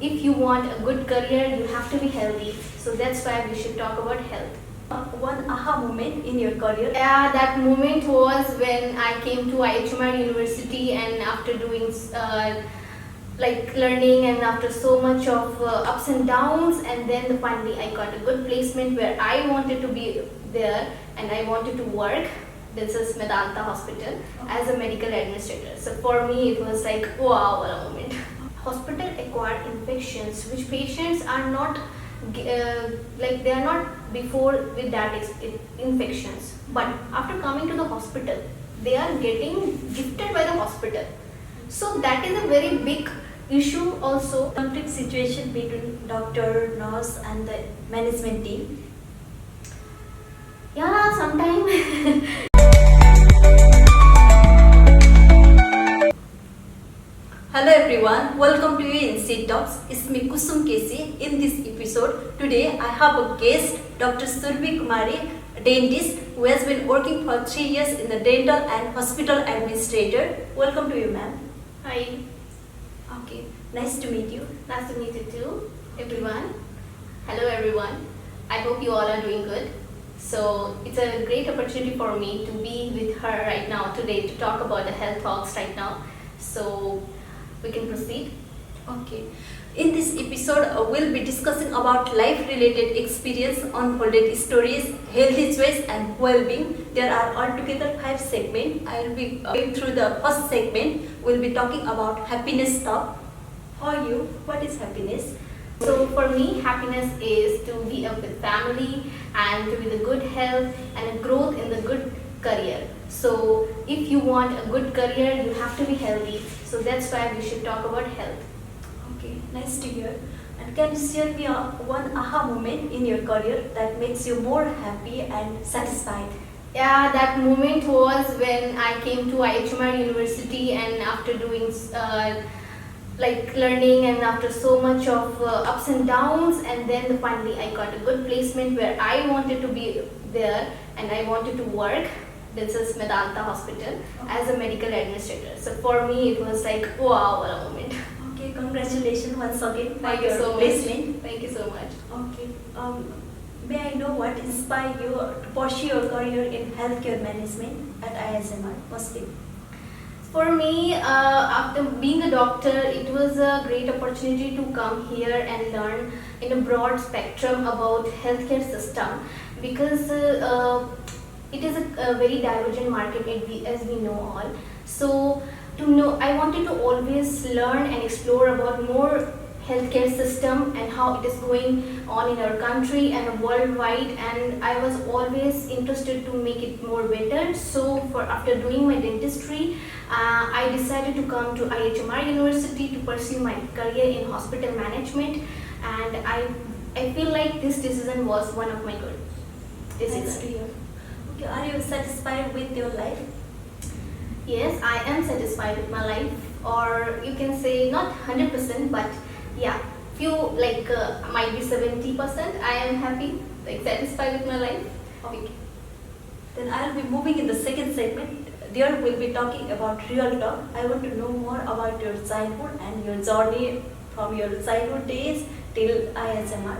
if you want a good career, you have to be healthy. So that's why we should talk about health. One aha moment in your career? Yeah, that moment was when I came to IHMR University, and after doing learning and after so much of ups and downs, and then finally I got a good placement where I wanted to be there and I wanted to work. This is Medanta Hospital as a medical administrator. So for me it was like wow, what a moment. Hospital acquired infections which patients are not they are not before with that infections, but after coming to the hospital they are getting gifted by the hospital. So that is a very big issue also. Conflict situation between doctor, nurse and the management team? Yeah, sometimes. Hello everyone, welcome to UNC Talks. It's me Kusum Kesi. In this episode, today I have a guest, Dr. Surbhi Kumari, a dentist who has been working for 3 years in the dental and hospital administrator. Welcome to you, ma'am. Hi. Okay, nice to meet you. Nice to meet you too, everyone. Hello everyone. I hope you all are doing good. So it's a great opportunity for me to be with her right now today to talk about the health talks right now. So we can proceed. Okay. In this episode, we'll be discussing about life-related experience, unfolded stories, healthy choice and well-being. There are altogether 5 segments. I'll be going through the first segment. We'll be talking about happiness stuff. For you, what is happiness? So for me, happiness is to be up with family and to be the good health and a growth in the good career. So if you want a good career, you have to be healthy. So that's why we should talk about health. Okay, nice to hear. And can you share me one aha moment in your career that makes you more happy and satisfied? Yeah, that moment was when I came to IHMR University, and after doing learning and after so much of ups and downs, and then finally I got a good placement where I wanted to be there and I wanted to work. This is Medanta Hospital as a medical administrator. So for me it was like wow, what a moment. Okay, congratulations once again for Thank you your so placement. much. Thank you so much. Okay. May I know what inspired you to pursue your career in healthcare management at ISMR? Mostly. For me, after being a doctor, it was a great opportunity to come here and learn in a broad spectrum about healthcare system, because it is a very divergent market as we know all. So I wanted to always learn and explore about more healthcare system and how it is going on in our country and worldwide, and I was always interested to make it more better. So after doing my dentistry, I decided to come to IHMR University to pursue my career in hospital management, and I feel like this decision was one of my good decisions. Okay, are you satisfied with your life? Yes, I am satisfied with my life, or you can say not 100%, but yeah, few might be 70%. I am happy, satisfied with my life. Okay. Then I'll be moving in the second segment. There we'll be talking about real talk. I want to know more about your childhood and your journey from your childhood days till ISMR.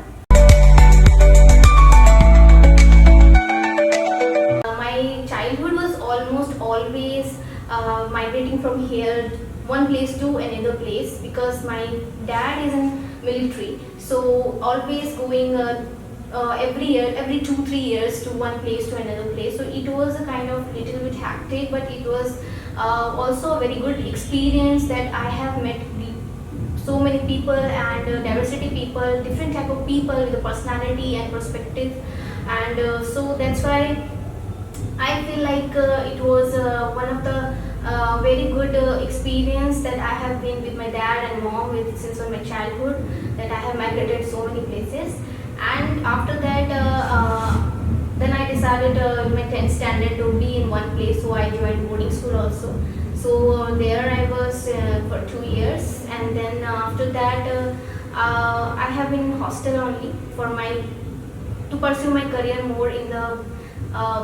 My childhood was almost always migrating from here, one place to another place, because my dad is in military. So always going every year, every 2-3 years to one place to another place. So it was a kind of little bit hectic, but it was also a very good experience that I have met so many people and diversity people, different type of people with a personality and perspective, and so that's why I feel like it was one of the very good experience that I have been with my dad and mom with since my childhood, that I have migrated so many places. And after that, then I decided in my 10th standard to be in one place, so I joined boarding school also. So there I was for 2 years, and then after that I have been in hostel only to pursue my career more in the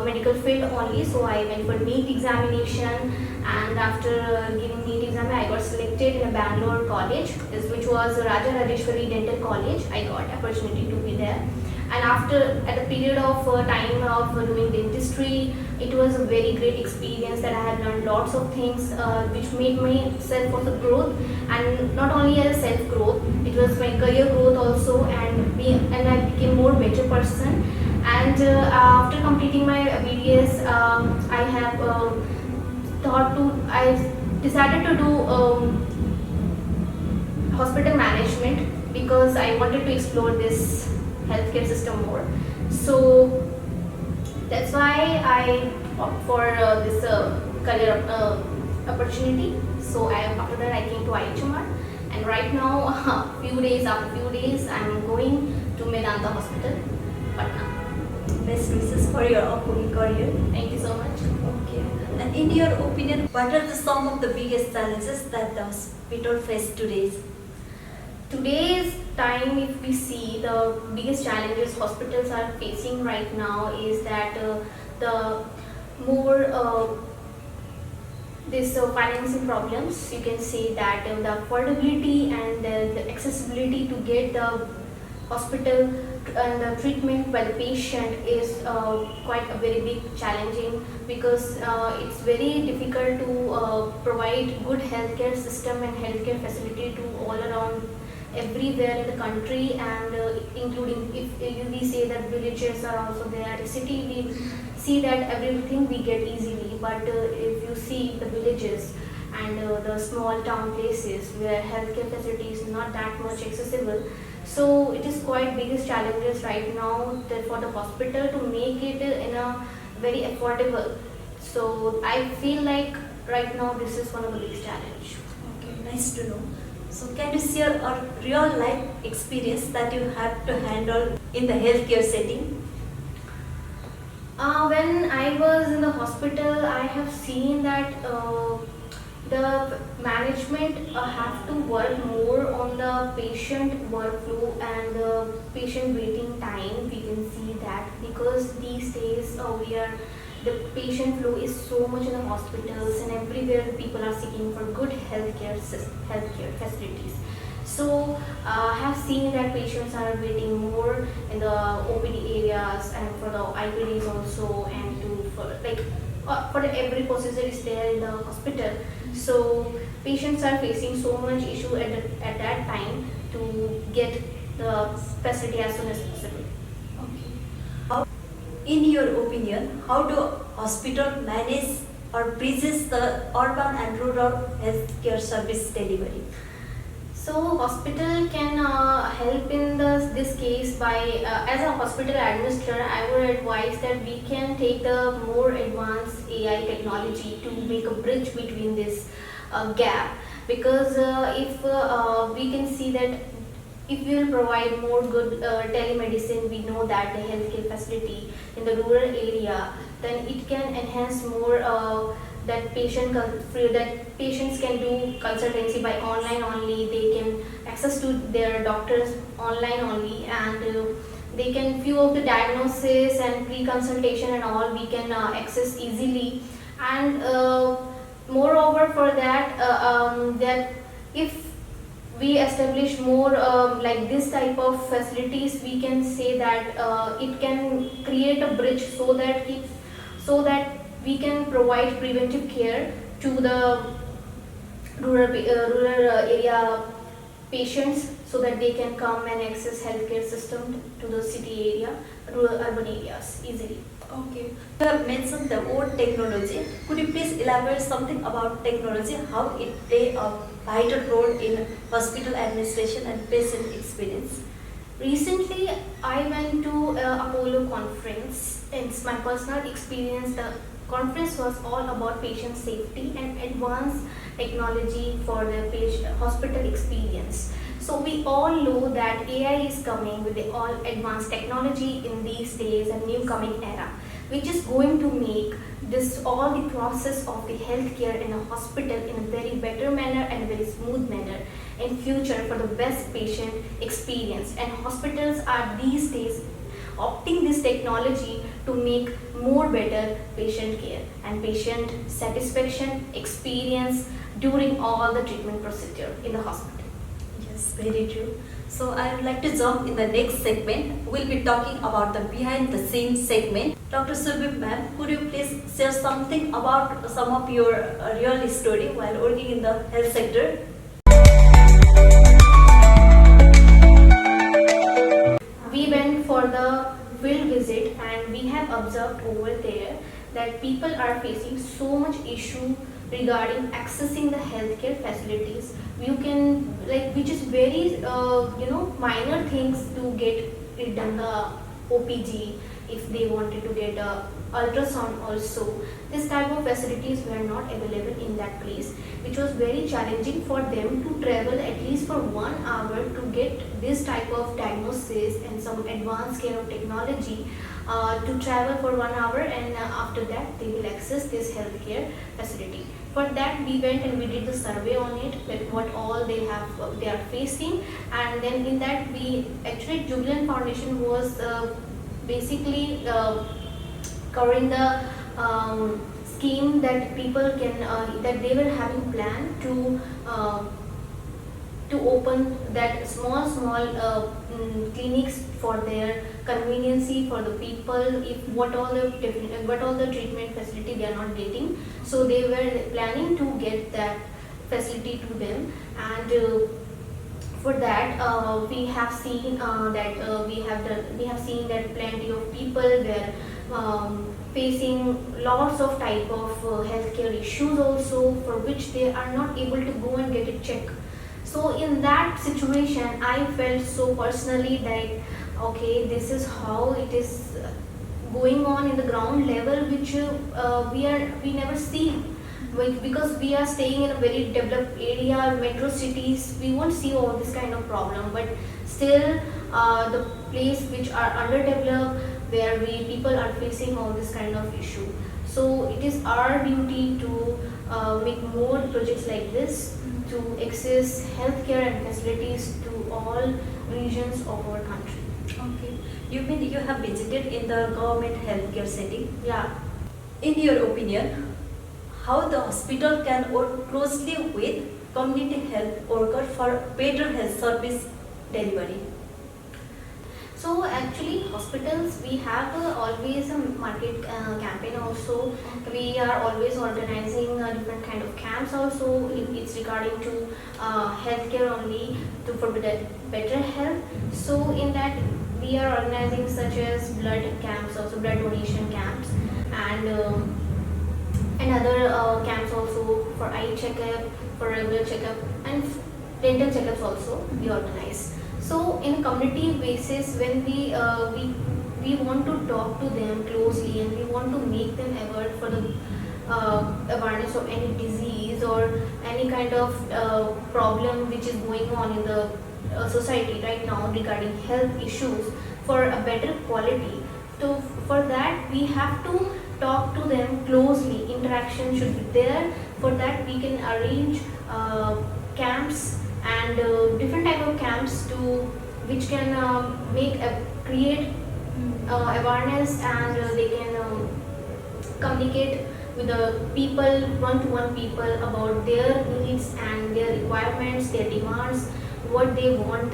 medical field only. So I went for NEET examination, and after giving NEET exam, I got selected in a Bangalore college, which was Raja Rajeshwari Dental College. I got opportunity to be there. And after, at a period of time of doing dentistry, it was a very great experience that I have learned lots of things which made myself also growth, and not only as self growth, it was my career growth also, and I became more better person. And after completing my BDS, I have I decided to do hospital management because I wanted to explore this healthcare system more. So that's why I opt for this career opportunity. So after that I came to IHMR, and right now few days I'm going to Medanta Hospital, Patna. Best wishes for your upcoming career. Thank you so much. Okay. And in your opinion, what are some of the biggest challenges that the hospital face today? Today's time, if we see, the biggest challenges hospitals are facing right now is that the more this financing problems. You can say that the affordability and the accessibility to get the hospital and the treatment by the patient is quite a very big challenging, because it's very difficult to provide good healthcare system and healthcare facility to all around everywhere in the country, and including if we say that villages are also there, city we see that everything we get easily, but if you see the villages and the small town places where healthcare facility is not that much accessible, so it is quite biggest challenges right now for the hospital to make it in a very affordable. So I feel like right now this is one of the biggest challenge. Okay, nice to know. So can you share a real life experience that you had to handle in the healthcare setting? When I was in the hospital, I have seen that the management have to work more on the patient workflow and the patient waiting time. We can see that because these days the patient flow is so much in the hospitals, and everywhere people are seeking for good healthcare facilities. So I have seen that patients are waiting more in the OPD areas and for the IPDs also, and for every procedure is there in the hospital. So patients are facing so much issue at that time to get the facility as soon as possible. Okay. In your opinion, how do hospital manage or bridges the urban and rural healthcare service delivery? So hospital can help in this case by, as a hospital administrator, I would advise that we can take the more advanced AI technology to make a bridge between this gap, because if we can see that if we will provide more good telemedicine, we know that the healthcare facility in the rural area, then it can enhance more that patients can do consultancy by online only. They can access to their doctors online only, and they can few of the diagnosis and pre-consultation and all we can access easily. And moreover for that, that if we establish more like this type of facilities, we can say that it can create a bridge so that we can provide preventive care to the rural area patients, so that they can come and access healthcare system to the city area, rural urban areas easily. Okay. You have mentioned the word technology. Could you please elaborate something about technology, how it play a vital role in hospital administration and patient experience? Recently, I went to Apollo conference. It's my personal experience. The conference was all about patient safety and advanced technology for the hospital experience. So we all know that AI is coming with the all advanced technology in these days, a new coming era, which is going to make this all the process of the healthcare in a hospital in a very better manner and a very smooth manner in future for the best patient experience. And hospitals are these days opting this technology to make more better patient care and patient satisfaction experience during all the treatment procedure in the hospital. Yes, very true. So I would like to jump in the next segment. We'll be talking about the behind the scenes segment. Dr. Surbhi ma'am, could you please share something about some of your real story while working in the health sector? We went for the field visit and we have observed over there that people are facing so much issue regarding accessing the healthcare facilities. You can which is very minor things to get it done the OPG if they wanted to get a ultrasound also. This type of facilities were not available in that place, which was very challenging for them to travel at least for 1 hour to get this type of diagnosis and some advanced care of technology to travel for 1 hour, and after that they will access this healthcare facility. For that we went and we did the survey on it, like what all they are facing, and then in that we actually Jubilant Foundation was basically covering the scheme that people can that they were having plan to open that small clinics for their conveniency for the people, if what all the treatment facility they are not getting, so they were planning to get that facility to them. And for that we have seen that we have seen that plenty of people were facing lots of type of healthcare issues also, for which they are not able to go and get it checked. So in that situation I felt so personally that okay, this is how it is going on in the ground level, which we never see, because we are staying in a very developed area, metro cities, we won't see all this kind of problem. But still the place which are underdeveloped, where people are facing all this kind of issue. So it is our duty to make more projects like this to access healthcare and facilities to all regions of our country. Okay. You mean you have visited in the government healthcare setting? Yeah. In your opinion, how the hospital can work closely with community health worker for better health service delivery? So actually hospitals, we have always a market campaign also. We are always organizing different kind of camps also. It's regarding to healthcare only for better health. So in that we are organizing such as blood camps, also blood donation camps, and other camps also for eye checkup, for regular checkup, and dental checkups also we organize. So in a community basis, when we want to talk to them closely and we want to make them aware for the awareness of any disease or any kind of problem which is going on in the society right now regarding health issues for a better quality. So for that we have to talk to them closely. Interaction should be there. For that we can arrange camps and different type of camps to which can create awareness, and they can communicate with the people, one-to-one people, about their needs and their requirements, their demands, what they want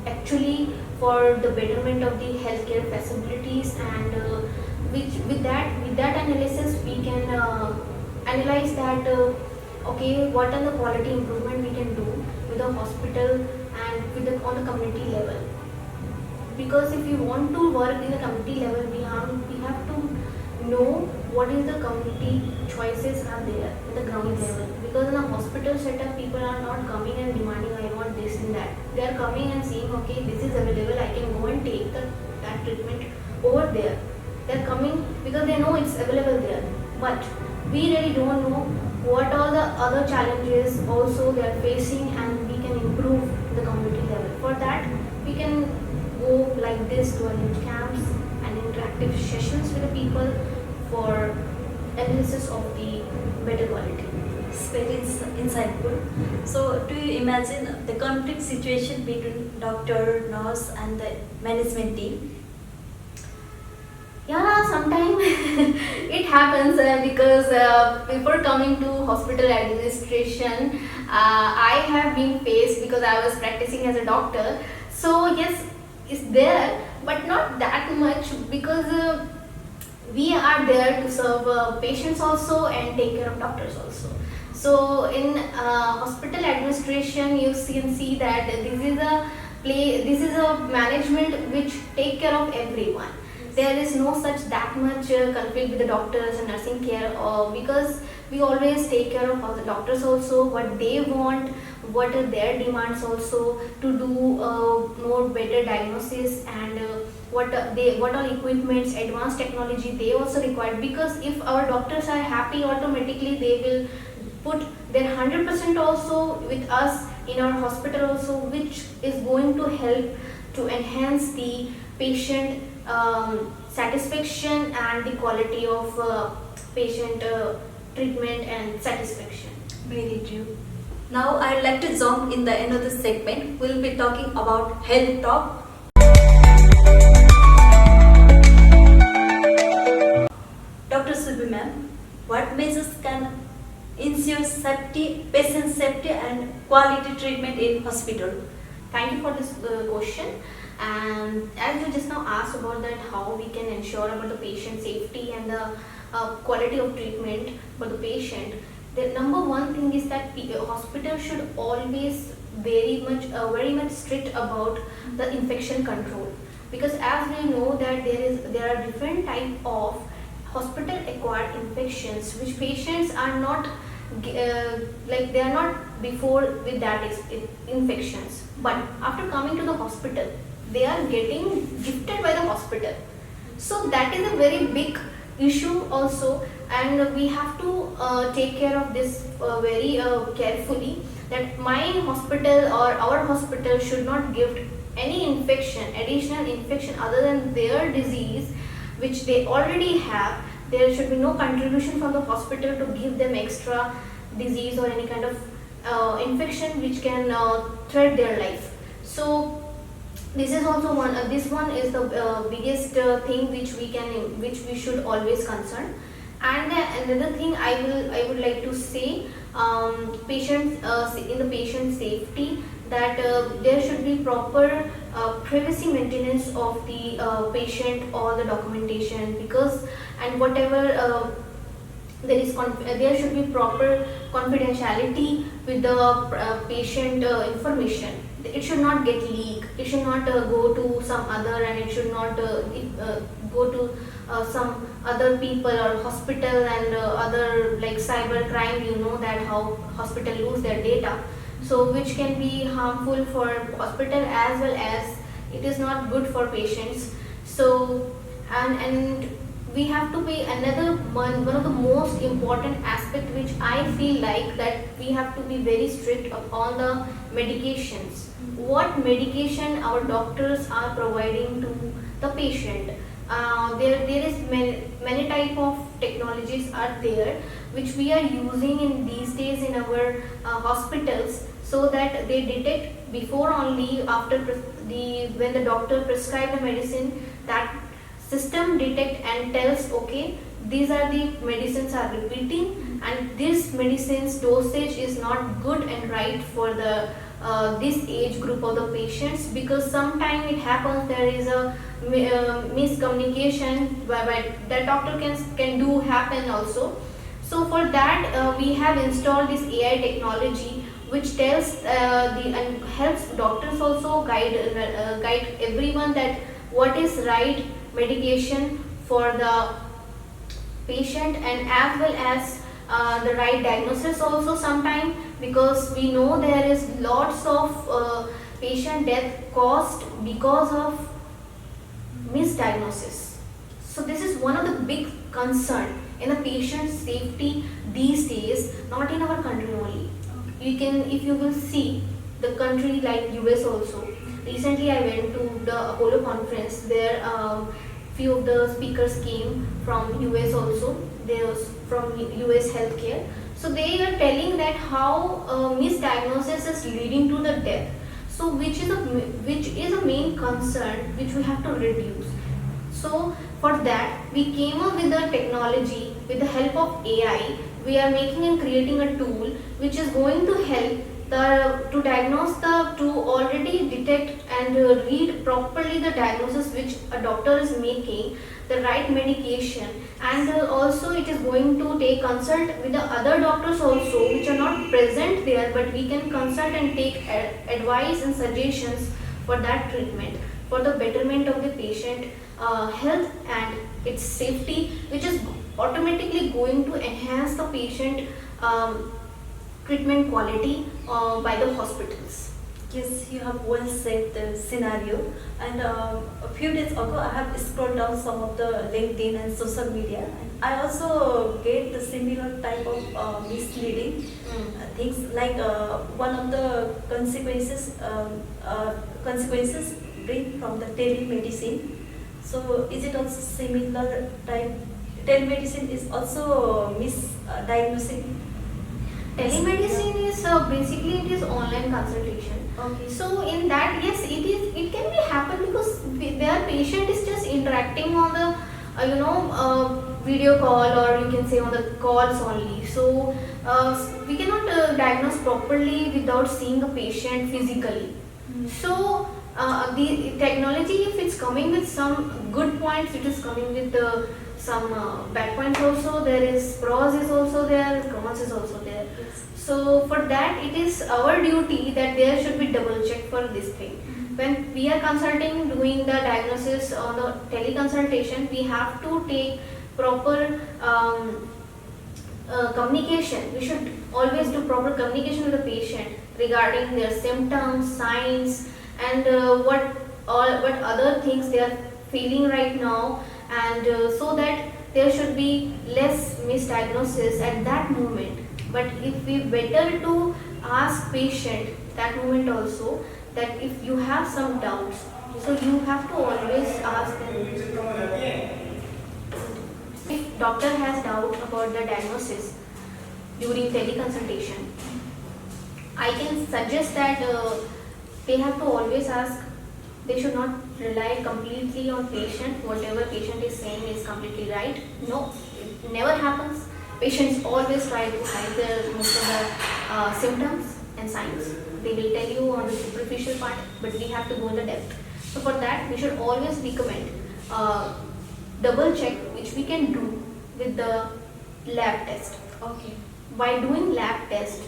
actually for the betterment of the healthcare facilities. And with that analysis we can analyze that okay, what are the quality improvement we can do with the hospital and with on the community level. Because if you want to work in the community level, we have to know what is the community choices are there in the ground level. Because in a hospital setup, people are not coming and demanding I want this and that. They are coming and saying okay, this is available, I can go and take that treatment over there. They are coming because they know it's available there. But we really don't know what are the other challenges also they are facing, and we can improve the community level. For that we can go like this to arrange camps and interactive sessions with the people for analysis of the better quality. It's very insightful. So do you imagine the conflict situation between doctor, nurse and the management team? Yeah, sometimes it happens because before coming to hospital administration, I have been faced because I was practicing as a doctor. So yes, it's there, but not that much because we are there to serve patients also and take care of doctors also. So in hospital administration, you can see that this is a management which take care of everyone. There is no such that much conflict with the doctors and nursing care because we always take care of all the doctors also, what they want, what are their demands also, to do more better diagnosis, and what all equipments, advanced technology they also require. Because if our doctors are happy, automatically they will put their 100% also with us in our hospital also, which is going to help to enhance the patient satisfaction and the quality of patient treatment and satisfaction. Very true. Now I'd like to jump in the another segment. We'll be talking about health talk. Dr. Subhi ma'am, what measures can ensure safety, patient safety and quality treatment in hospital? Thank you for this question. And as you just now asked about that, how we can ensure about the patient safety and the quality of treatment for the patient. The number one thing is that hospital should always very much strict about the infection control, because as we know that there are different type of hospital acquired infections which patients are not like they are not before with that infections, but after coming to the hospital they are getting gifted by the hospital. So that is a very big issue also, and we have to take care of this very carefully, that my hospital or our hospital should not give any additional infection other than their disease which they already have. There should be no contribution from the hospital to give them extra disease or any kind of infection which can threat their life. So this is also one. This one is the biggest thing which we should always concern. And another thing I would like to say, in the patient safety, that there should be proper privacy maintenance of the patient or the documentation, because and whatever there should be proper confidentiality with the patient information. It should not get leaked. It should not go to some other, and it should not go to some other people or hospital and other like cyber crime. You know that how hospital lose their data, so which can be harmful for hospital as well as it is not good for patients. So and we have to be another one of the most important aspect which I feel like that we have to be very strict on the medications. What medication our doctors are providing to the patient. There is many type of technologies are there which we are using in these days in our hospitals, so that they detect before only after when the doctor prescribe the medicine, that system detect and tells, okay, these are the medicines are repeating and this medicine's dosage is not good and right for the this age group of the patients. Because sometimes it happens there is a miscommunication whereby the doctor can do happen also. So for that we have installed this AI technology which tells and helps doctors also guide everyone that what is right medication for the patient, and as well as the right diagnosis also sometime, because we know there is lots of patient death caused because of misdiagnosis. So this is one of the big concern in the patient safety these days, not in our country only. You can, if you will see the country like US also. Recently I went to the Apollo conference. There few of the speakers came from US also. They was from US healthcare. So they are telling that how misdiagnosis is leading to the death. So which is a main concern which we have to reduce. So for that we came up with the technology with the help of AI. We are making and creating a tool which is going to help to diagnose to already detect and read properly the diagnosis which a doctor is making, the right medication, and also it is going to take consult with the other doctors also which are not present there, but we can consult and take advice and suggestions for that treatment, for the betterment of the patient health and its safety, which is automatically going to enhance the patient treatment quality by the hospitals. Yes, you have well said the scenario. And a few days ago, I have scrolled down some of the LinkedIn and social media, and I also get the similar type of misleading things. Like one of the consequences bring from the telemedicine. So, is it also similar type? Telemedicine is also misdiagnosing. Telemedicine is basically it is online consultation. Okay. So in that, yes, it can be happen because their patient is just interacting on the video call, or you can say on the calls only. So we cannot diagnose properly without seeing the patient physically. So the technology, if it's coming with some good points, it is coming with some bad points also. There is pros is also there, cons is also there. Yes. So for that, it is our duty that there should be double check for this thing. When we are consulting, doing the diagnosis on the teleconsultation, we have to take proper communication. We should always do proper communication with the patient regarding their symptoms, signs, and what other things they are feeling right now, and so that there should be less misdiagnosis at that moment. But if we better to ask patient that moment also, that if you have some doubts, so you have to always ask them. If doctor has doubt about the diagnosis during teleconsultation, I can suggest that they have to always ask. They should not rely completely on patient. Whatever patient is saying is completely right. No, it never happens. Patients always try to hide most of the symptoms and signs. They will tell you on the superficial part, but we have to go in the depth. So for that, we should always recommend double check, which we can do with the lab test. Okay. By doing lab test,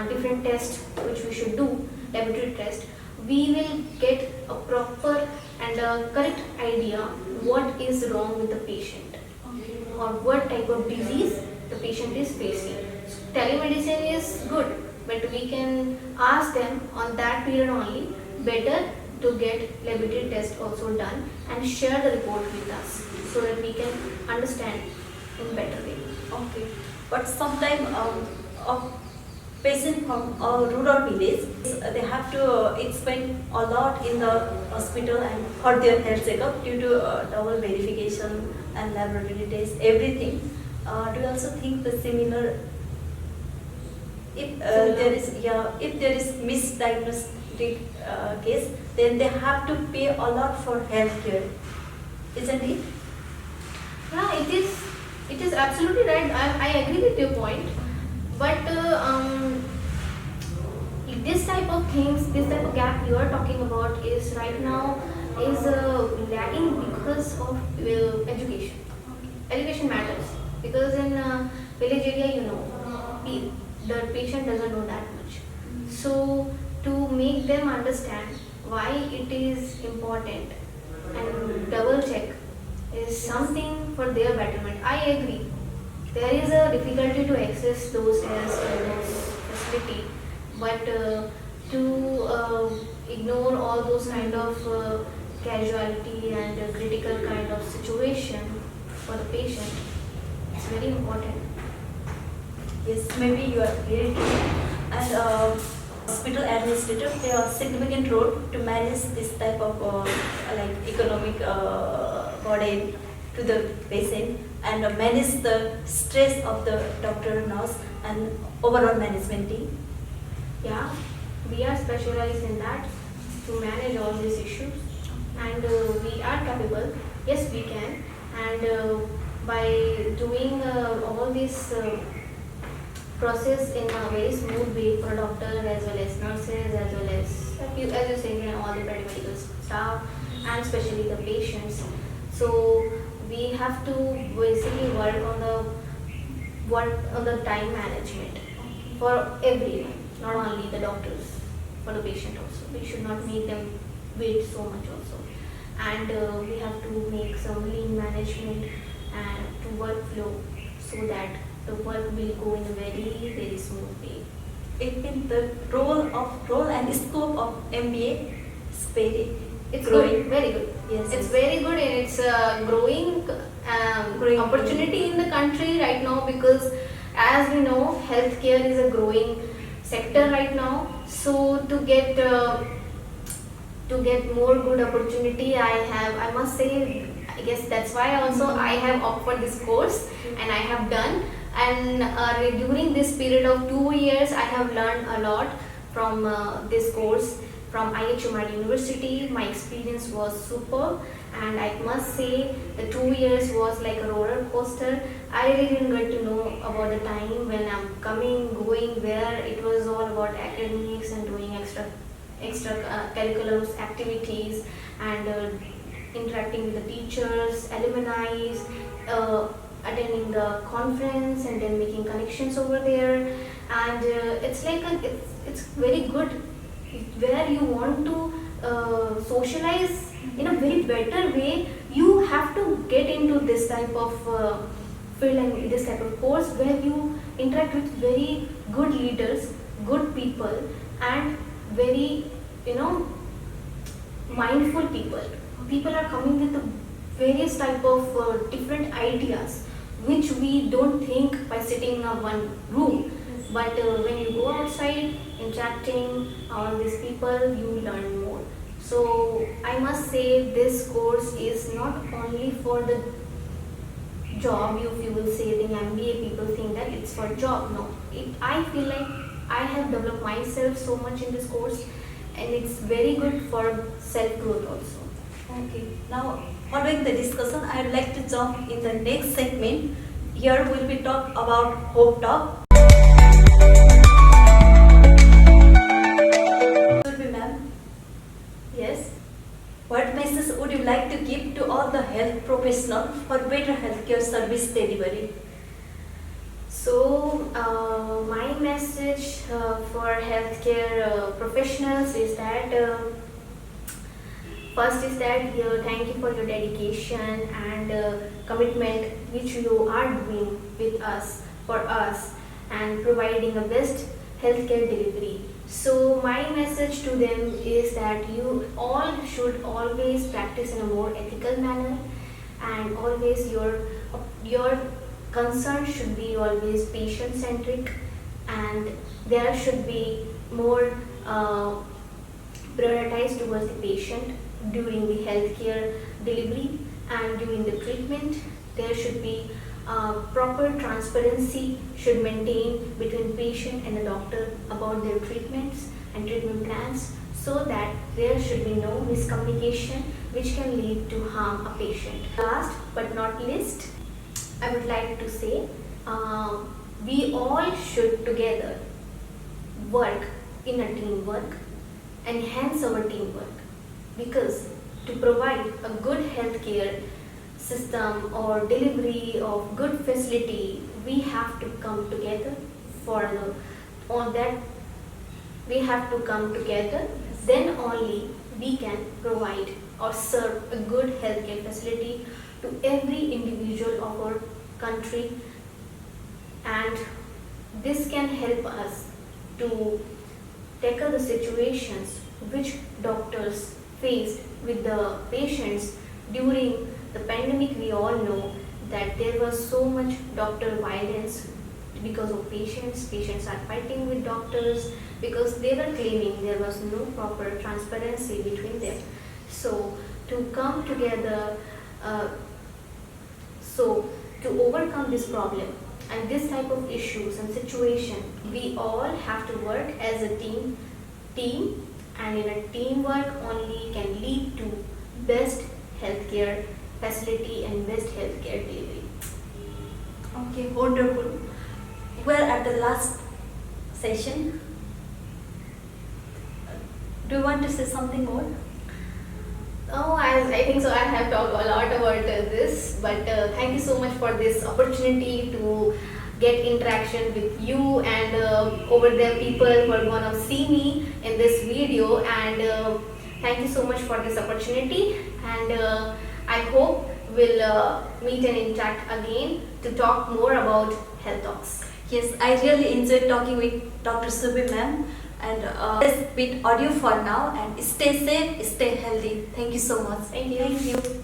different tests which we should do, laboratory test, we will get a proper and a correct idea what is wrong with the patient, or what type of disease the patient is facing. So, telemedicine is good, but we can ask them on that period only. Better to get laboratory test also done and share the report with us so that we can understand in better way. Okay. But sometimes a patient from a rural village, they have to spend a lot in the hospital and for their health checkup due to double verification and laboratory tests, everything. Do you also think the similar? If there is misdiagnostic case, then they have to pay a lot for healthcare, isn't it? Yeah, it is absolutely right. I agree with your point. But this type of things, this type of gap you are talking about is right now is lagging because of education. Education matters because in village area, the patient doesn't know that much. So to make them understand why it is important and double check is something for their betterment. I agree. There is a difficulty to access those tests and those facility, but to ignore all those kind of casualty and critical kind of situation for the patient, it's very important. Yes, maybe you are very true. And hospital administrator play a significant role to manage this type of economic burden to the patient and manage the stress of the doctor, nurse, and overall management team. Yeah, we are specialized in that to manage all these issues, and we are capable Yes, we can. And by doing all this process in a very smooth way for doctor as well as nurses as well as as you say, all the paramedical staff and especially the patients. So we have to basically work on the time management for everyone, not only the doctors, for the patient also. We should not make them wait so much also. And we have to make some lean management and to workflow so that the work will go in a very, very smooth way. It means the role and scope of MBA is very It's growing. good, very good. Yes, It's yes. very good and it's a growing opportunity in the country right now, because as we know, healthcare is a growing sector right now. So to get more good opportunity, I must say, I guess that's why also I have opted this course and I have done. And during this period of 2 years, I have learned a lot from this course from IHMR University. My experience was superb, and I must say the 2 years was like a roller coaster. I really didn't get to know about the time when I'm coming, going, where it was all about academics and doing extra curriculums, activities, and interacting with the teachers, alumni, attending the conference, and then making connections over there. And it's like it's very good where you want to socialize in a very better way. You have to get into this type of field and this type of course where you interact with very good leaders, good people, and very, mindful people. People are coming with various type of different ideas which we don't think by sitting in a one room. But when you go outside interacting all these people, you learn more. So I must say this course is not only for the job. If you will say the MBA, people think that it's for job. No, I feel like I have developed myself so much in this course, and it's very good for self growth also. Okay. Now, following the discussion, I would like to jump in the next segment. Here we'll be talk about Hope Talk. Surabhi ma'am, Yes. what message would you like to give to all the health professionals for better healthcare service delivery? So, my message for healthcare professionals is that first is that thank you for your dedication and commitment which you are doing with us, for us, and providing a best healthcare delivery. So, my message to them is that you all should always practice in a more ethical manner, and always your concern should be always patient centric, and there should be more prioritized towards the patient during the healthcare delivery and during the treatment. There should be proper transparency should maintain between patient and the doctor about their treatments and treatment plans, so that there should be no miscommunication which can lead to harm a patient. Last but not least, I would like to say we all should together work in a teamwork, enhance our teamwork, because to provide a good healthcare system or delivery of good facility, we have to come together on that. We have to come together, then only we can provide or serve a good healthcare facility to every individual of our country, and this can help us to tackle the situations which doctors faced with the patients during the pandemic. We all know that there was so much doctor violence because of patients are fighting with doctors because they were claiming there was no proper transparency between them. So to come together, so to overcome this problem and this type of issues and situation, we all have to work as a team, and in a teamwork only can lead to best healthcare facility and best healthcare delivery. Okay, wonderful. We're at the last session. Do you want to say something more? Oh, I think so. I have talked a lot about this, but thank you so much for this opportunity to get interaction with you and over there people who are gonna see me in this video. And thank you so much for this opportunity. And I hope we'll meet and interact again to talk more about health talks. Yes, I really enjoyed talking with Dr. Subhi ma'am. And let's bit audio for now and stay safe, stay healthy. Thank you so much. Thank you. Thank you.